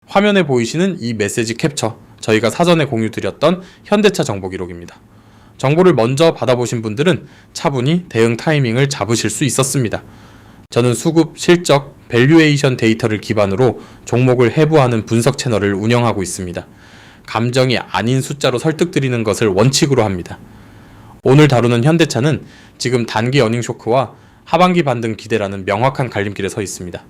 화면에 보이시는 이 메시지 캡처, 저희가 사전에 공유드렸던 현대차 정보 기록입니다. 정보를 먼저 받아보신 분들은 차분히 대응 타이밍을 잡으실 수 있었습니다. 저는 수급, 실적, 밸류에이션 데이터를 기반으로 종목을 해부하는 분석 채널을 운영하고 있습니다. 감정이 아닌 숫자로 설득드리는 것을 원칙으로 합니다. 오늘 다루는 현대차는 지금 단기 어닝 쇼크와 하반기 반등 기대라는 명확한 갈림길에 서 있습니다.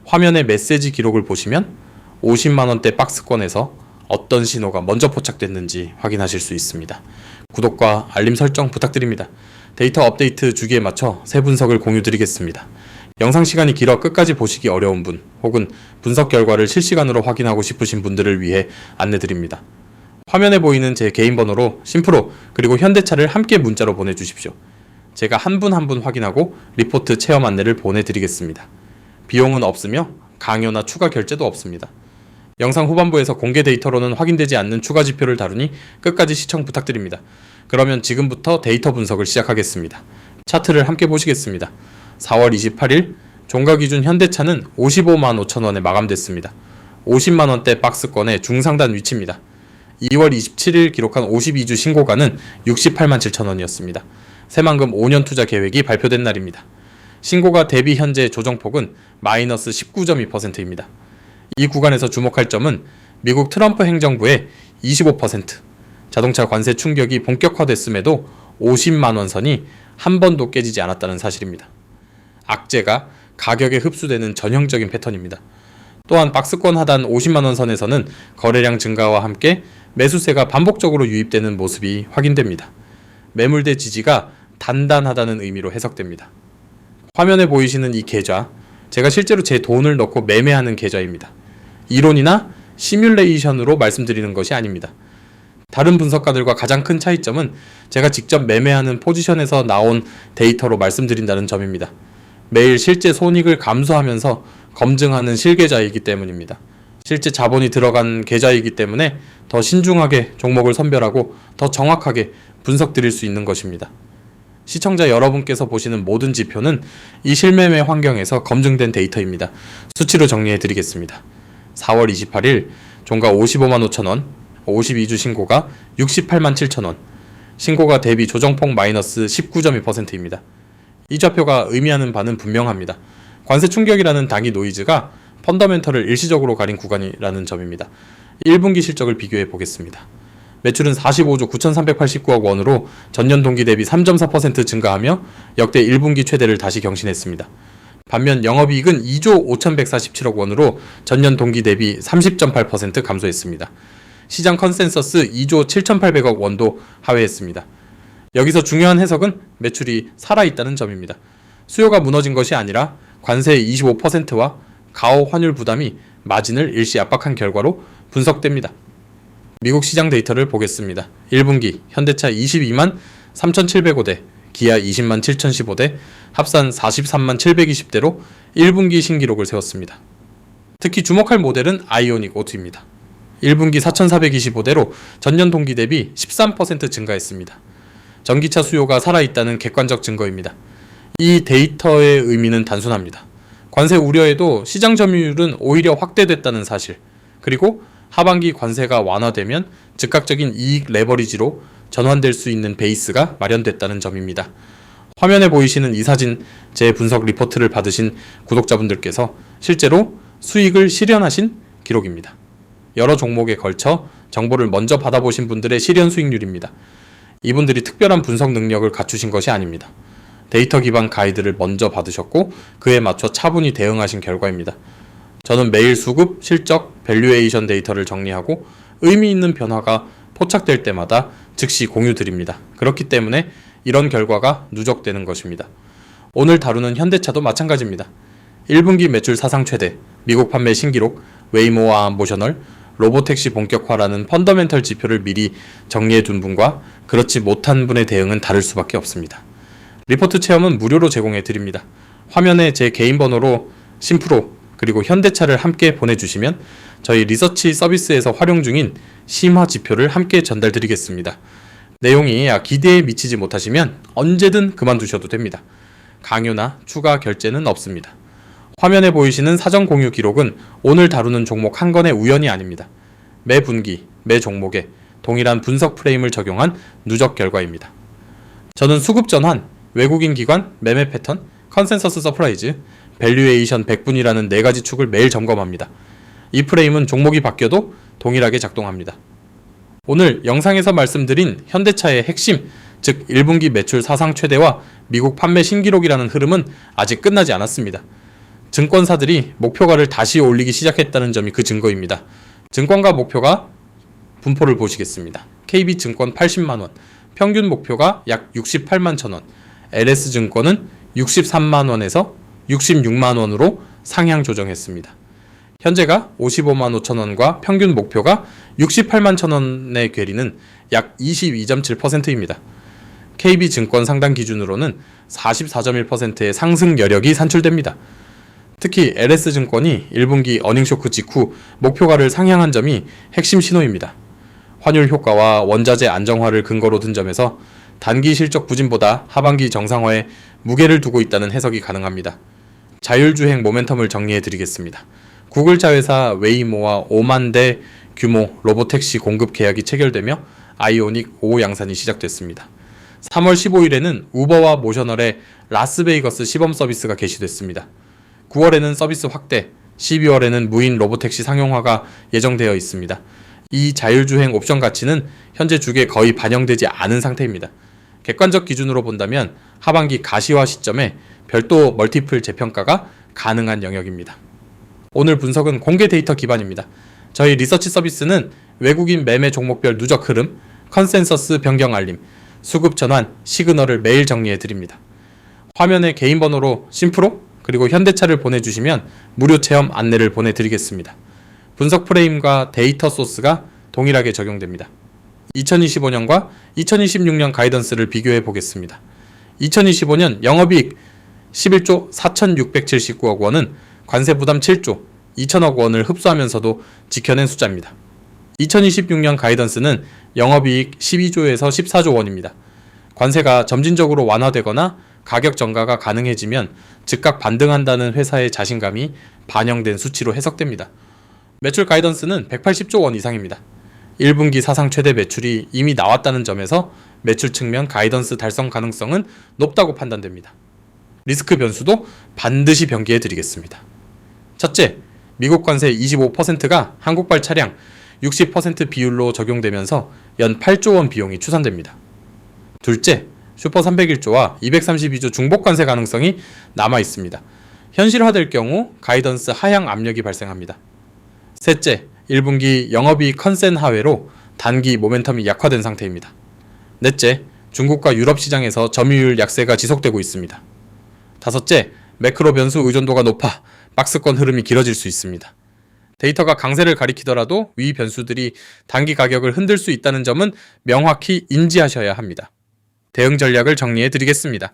화면의 메시지 기록을 보시면 50만원대 박스권에서 어떤 신호가 먼저 포착됐는지 확인하실 수 있습니다. 구독과 알림 설정 부탁드립니다. 데이터 업데이트 주기에 맞춰 새 분석을 공유드리겠습니다. 영상 시간이 길어 끝까지 보시기 어려운 분, 혹은 분석 결과를 실시간으로 확인하고 싶으신 분들을 위해 안내드립니다. 화면에 보이는 제 개인 번호로 심프로 그리고 현대차를 함께 문자로 보내주십시오. 제가 한 분 한 분 확인하고 리포트 체험 안내를 보내드리겠습니다. 비용은 없으며 강요나 추가 결제도 없습니다. 영상 후반부에서 공개 데이터로는 확인되지 않는 추가 지표를 다루니 끝까지 시청 부탁드립니다. 그러면 지금부터 데이터 분석을 시작하겠습니다. 차트를 함께 보시겠습니다. 4월 28일 종가 기준 현대차는 55만 5천원에 마감됐습니다. 50만원대 박스권의 중상단 위치입니다. 2월 27일 기록한 52주 신고가는 68만 7천원이었습니다. 새만금 5년 투자 계획이 발표된 날입니다. 신고가 대비 현재 조정폭은 마이너스 19.2%입니다. 이 구간에서 주목할 점은 미국 트럼프 행정부의 25% 자동차 관세 충격이 본격화됐음에도 50만원 선이 한 번도 깨지지 않았다는 사실입니다. 악재가 가격에 흡수되는 전형적인 패턴입니다. 또한 박스권 하단 50만원 선에서는 거래량 증가와 함께 매수세가 반복적으로 유입되는 모습이 확인됩니다. 매물대 지지가 단단하다는 의미로 해석됩니다. 화면에 보이시는 이 계좌, 제가 실제로 제 돈을 넣고 매매하는 계좌입니다. 이론이나 시뮬레이션으로 말씀드리는 것이 아닙니다. 다른 분석가들과 가장 큰 차이점은 제가 직접 매매하는 포지션에서 나온 데이터로 말씀드린다는 점입니다. 매일 실제 손익을 감수하면서 검증하는 실계좌이기 때문입니다. 실제 자본이 들어간 계좌이기 때문에 더 신중하게 종목을 선별하고 더 정확하게 분석드릴 수 있는 것입니다. 시청자 여러분께서 보시는 모든 지표는 이 실매매 환경에서 검증된 데이터입니다. 수치로 정리해 드리겠습니다. 4월 28일 종가 55만 5천원, 52주 신고가 68만 7천원, 신고가 대비 조정폭 마이너스 19.2%입니다. 이 좌표가 의미하는 바는 분명합니다. 관세 충격이라는 단기 노이즈가 펀더멘털을 일시적으로 가린 구간이라는 점입니다. 1분기 실적을 비교해 보겠습니다. 매출은 45조 9,389억 원으로 전년 동기 대비 3.4% 증가하며 역대 1분기 최대를 다시 경신했습니다. 반면 영업이익은 2조 5,147억 원으로 전년 동기 대비 30.8% 감소했습니다. 시장 컨센서스 2조 7,800억 원도 하회했습니다. 여기서 중요한 해석은 매출이 살아있다는 점입니다. 수요가 무너진 것이 아니라 관세의 25%와 가오 환율 부담이 마진을 일시 압박한 결과로 분석됩니다. 미국 시장 데이터를 보겠습니다. 1분기 현대차 22만 3,705대, 기아 20만 7,015대, 합산 43만 720대로 1분기 신기록을 세웠습니다. 특히 주목할 모델은 아이오닉 O2입니다. 1분기 4,425대로 전년 동기 대비 13% 증가했습니다. 전기차 수요가 살아있다는 객관적 증거입니다. 이 데이터의 의미는 단순합니다. 관세 우려에도 시장 점유율은 오히려 확대됐다는 사실, 그리고 하반기 관세가 완화되면 즉각적인 이익 레버리지로 전환될 수 있는 베이스가 마련됐다는 점입니다. 화면에 보이시는 이 사진, 제 분석 리포트를 받으신 구독자분들께서 실제로 수익을 실현하신 기록입니다. 여러 종목에 걸쳐 정보를 먼저 받아보신 분들의 실현 수익률입니다. 이분들이 특별한 분석 능력을 갖추신 것이 아닙니다. 데이터 기반 가이드를 먼저 받으셨고 그에 맞춰 차분히 대응하신 결과입니다. 저는 매일 수급, 실적, 밸류에이션 데이터를 정리하고 의미 있는 변화가 포착될 때마다 즉시 공유드립니다. 그렇기 때문에 이런 결과가 누적되는 것입니다. 오늘 다루는 현대차도 마찬가지입니다. 1분기 매출 사상 최대, 미국 판매 신기록, 웨이모와 모셔널, 로보택시 본격화라는 펀더멘털 지표를 미리 정리해 둔 분과 그렇지 못한 분의 대응은 다를 수밖에 없습니다. 리포트 체험은 무료로 제공해 드립니다. 화면에 제 개인 번호로 심프로 그리고 현대차를 함께 보내주시면 저희 리서치 서비스에서 활용 중인 심화 지표를 함께 전달 드리겠습니다. 내용이 기대에 미치지 못하시면 언제든 그만두셔도 됩니다. 강요나 추가 결제는 없습니다. 화면에 보이시는 사전 공유 기록은 오늘 다루는 종목 한 건의 우연이 아닙니다. 매 분기, 매 종목에 동일한 분석 프레임을 적용한 누적 결과입니다. 저는 수급 전환, 외국인 기관, 매매 패턴, 컨센서스 서프라이즈, 밸류에이션 100분이라는 4가지 축을 매일 점검합니다. 이 프레임은 종목이 바뀌어도 동일하게 작동합니다. 오늘 영상에서 말씀드린 현대차의 핵심, 즉 1분기 매출 사상 최대와 미국 판매 신기록이라는 흐름은 아직 끝나지 않았습니다. 증권사들이 목표가를 다시 올리기 시작했다는 점이 그 증거입니다. 증권가 목표가 분포를 보시겠습니다. KB증권 80만원, 평균 목표가 약 68만 천원, LS증권은 63만원에서 66만원으로 상향 조정했습니다. 현재가 55만 5천원과 평균 목표가 68만 천원의 괴리는 약 22.7%입니다. KB증권 상단 기준으로는 44.1%의 상승 여력이 산출됩니다. 특히 LS증권이 1분기 어닝쇼크 직후 목표가를 상향한 점이 핵심 신호입니다. 환율 효과와 원자재 안정화를 근거로 든 점에서 단기 실적 부진보다 하반기 정상화에 무게를 두고 있다는 해석이 가능합니다. 자율주행 모멘텀을 정리해 드리겠습니다. 구글 자회사 웨이모와 5만 대 규모 로보택시 공급 계약이 체결되며 아이오닉 5 양산이 시작됐습니다. 3월 15일에는 우버와 모셔널의 라스베이거스 시범 서비스가 개시됐습니다. 9월에는 서비스 확대, 12월에는 무인 로보택시 상용화가 예정되어 있습니다. 이 자율주행 옵션 가치는 현재 주계에 거의 반영되지 않은 상태입니다. 객관적 기준으로 본다면 하반기 가시화 시점에 별도 멀티플 재평가가 가능한 영역입니다. 오늘 분석은 공개 데이터 기반입니다. 저희 리서치 서비스는 외국인 매매 종목별 누적 흐름, 컨센서스 변경 알림, 수급 전환, 시그널을 매일 정리해 드립니다. 화면에 개인 번호로 심프로 그리고 현대차를 보내주시면 무료 체험 안내를 보내드리겠습니다. 분석 프레임과 데이터 소스가 동일하게 적용됩니다. 2025년과 2026년 가이던스를 비교해 보겠습니다. 2025년 영업이익 11조 4,679억 원은 관세 부담 7조 2천억 원을 흡수하면서도 지켜낸 숫자입니다. 2026년 가이던스는 영업이익 12조에서 14조 원입니다. 관세가 점진적으로 완화되거나 가격 전가가 가능해지면 즉각 반등한다는 회사의 자신감이 반영된 수치로 해석됩니다. 매출 가이던스는 180조 원 이상입니다. 1분기 사상 최대 매출이 이미 나왔다는 점에서 매출 측면 가이던스 달성 가능성은 높다고 판단됩니다. 리스크 변수도 반드시 병기해 드리겠습니다. 첫째, 미국 관세 25%가 한국발 차량 60% 비율로 적용되면서 연 8조 원 비용이 추산됩니다. 둘째, 슈퍼 301조와 232조 중복 관세 가능성이 남아 있습니다. 현실화될 경우 가이던스 하향 압력이 발생합니다. 셋째, 1분기 영업이익 컨센 하회로 단기 모멘텀이 약화된 상태입니다. 넷째, 중국과 유럽 시장에서 점유율 약세가 지속되고 있습니다. 다섯째, 매크로 변수 의존도가 높아 박스권 흐름이 길어질 수 있습니다. 데이터가 강세를 가리키더라도 위 변수들이 단기 가격을 흔들 수 있다는 점은 명확히 인지하셔야 합니다. 대응 전략을 정리해 드리겠습니다.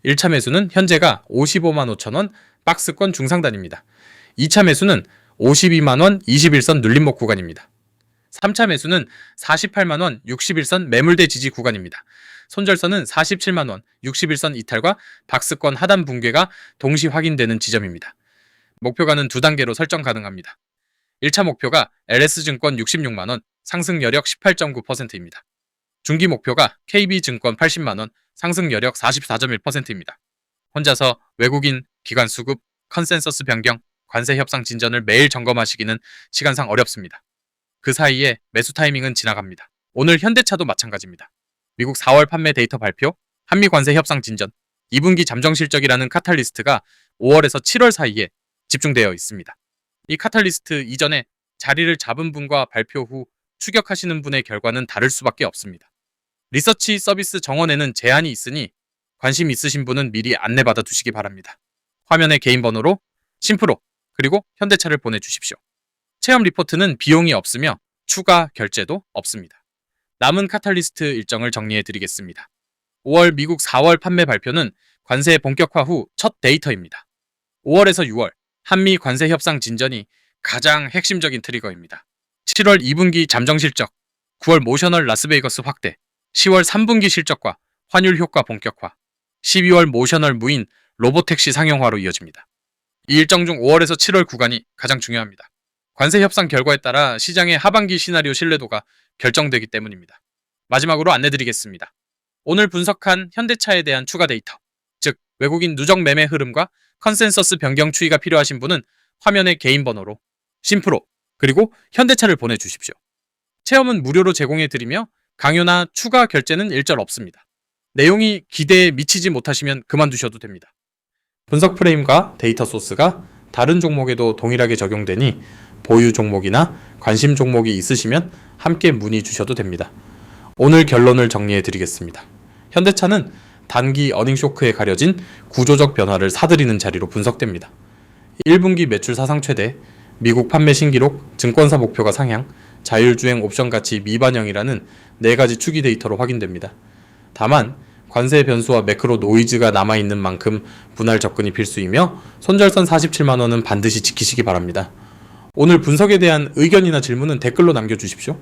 1차 매수는 현재가 55만 5천원 박스권 중상단입니다. 2차 매수는 52만원 21선 눌림목 구간입니다. 3차 매수는 48만원 61선 매물대 지지 구간입니다. 손절선은 47만원 61선 이탈과 박스권 하단 붕괴가 동시 확인되는 지점입니다. 목표가는 2단계로 설정 가능합니다. 1차 목표가 LS증권 66만원, 상승 여력 18.9%입니다. 중기 목표가 KB증권 80만원, 상승 여력 44.1%입니다. 혼자서 외국인, 기관 수급, 컨센서스 변경, 관세 협상 진전을 매일 점검하시기는 시간상 어렵습니다. 그 사이에 매수 타이밍은 지나갑니다. 오늘 현대차도 마찬가지입니다. 미국 4월 판매 데이터 발표, 한미 관세 협상 진전, 2분기 잠정 실적이라는 카탈리스트가 5월에서 7월 사이에 집중되어 있습니다. 이 카탈리스트 이전에 자리를 잡은 분과 발표 후 추격하시는 분의 결과는 다를 수밖에 없습니다. 리서치 서비스 정원에는 제한이 있으니 관심 있으신 분은 미리 안내받아 두시기 바랍니다. 화면에 개인 번호로 심프로 그리고 현대차를 보내주십시오. 체험 리포트는 비용이 없으며 추가 결제도 없습니다. 남은 카탈리스트 일정을 정리해 드리겠습니다. 5월 미국 4월 판매 발표는 관세 본격화 후 첫 데이터입니다. 5월에서 6월 한미 관세 협상 진전이 가장 핵심적인 트리거입니다. 7월 2분기 잠정 실적, 9월 모셔널 라스베이거스 확대, 10월 3분기 실적과 환율 효과 본격화, 12월 모셔널 무인 로보택시 상용화로 이어집니다. 이 일정 중 5월에서 7월 구간이 가장 중요합니다. 관세 협상 결과에 따라 시장의 하반기 시나리오 신뢰도가 결정되기 때문입니다. 마지막으로 안내드리겠습니다. 오늘 분석한 현대차에 대한 추가 데이터, 즉 외국인 누적 매매 흐름과 컨센서스 변경 추이가 필요하신 분은 화면의 개인 번호로 심프로 그리고 현대차를 보내주십시오. 체험은 무료로 제공해드리며 강요나 추가 결제는 일절 없습니다. 내용이 기대에 미치지 못하시면 그만두셔도 됩니다. 분석 프레임과 데이터 소스가 다른 종목에도 동일하게 적용되니 보유 종목이나 관심 종목이 있으시면 함께 문의 주셔도 됩니다. 오늘 결론을 정리해 드리겠습니다. 현대차는 단기 어닝 쇼크에 가려진 구조적 변화를 사들이는 자리로 분석됩니다. 1분기 매출 사상 최대, 미국 판매 신기록, 증권사 목표가 상향, 자율주행 옵션 가치 미반영이라는 4가지 추기 데이터로 확인됩니다. 다만 관세 변수와 매크로 노이즈가 남아있는 만큼 분할 접근이 필수이며 손절선 47만원은 반드시 지키시기 바랍니다. 오늘 분석에 대한 의견이나 질문은 댓글로 남겨주십시오.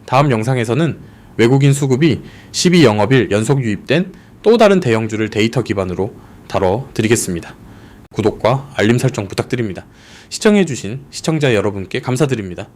다음 영상에서는 외국인 수급이 12영업일 연속 유입된 또 다른 대형주를 데이터 기반으로 다뤄드리겠습니다. 구독과 알림 설정 부탁드립니다. 시청해주신 시청자 여러분께 감사드립니다.